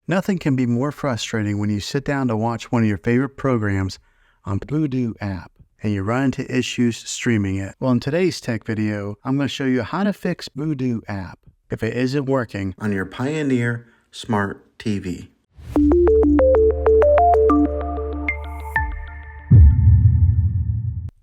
Nothing can be more frustrating when you sit down to watch one of your favorite programs on Vudu app and you run into issues streaming it. Well, in today's tech video, I'm going to show you how to fix Vudu app if it isn't working on your Pioneer Smart TV.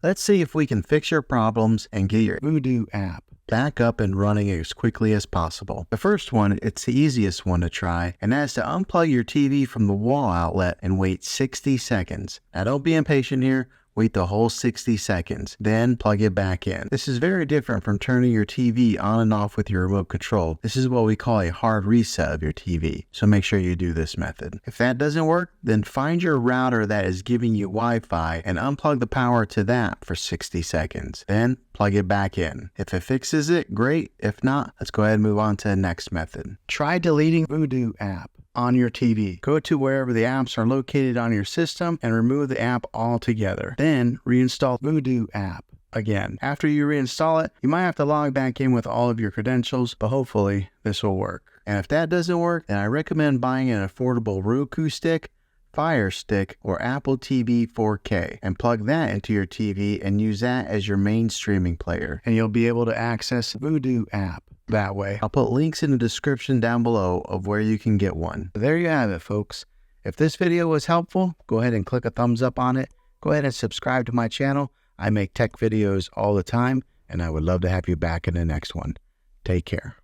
Let's see if we can fix your problems and get your Vudu app back up and running as quickly as possible. The first one, it's the easiest one to try, and that's to unplug your TV from the wall outlet and wait 60 seconds. Now don't be impatient here. Wait the whole 60 seconds, then plug it back in. This is very different from turning your TV on and off with your remote control. This is what we call a hard reset of your TV, so make sure you do this method. If that doesn't work, then find your router that is giving you Wi-Fi and unplug the power to that for 60 seconds. Then plug it back in. If it fixes it, great. If not, let's go ahead and move on to the next method. Try deleting Vudu app on your TV. Go to wherever the apps are located on your system and remove the app altogether. Then reinstall Vudu app again. After you reinstall it, you might have to log back in with all of your credentials, but hopefully this will work. And if that doesn't work, then I recommend buying an affordable Roku stick, Fire Stick, or Apple TV 4K and plug that into your TV and use that as your main streaming player. And you'll be able to access Vudu app that way. I'll put links in the description down below of where you can get one. There you have it, folks. If this video was helpful, go ahead and click a thumbs up on it. Go ahead and subscribe to my channel. I make tech videos all the time, and I would love to have you back in the next one. Take care.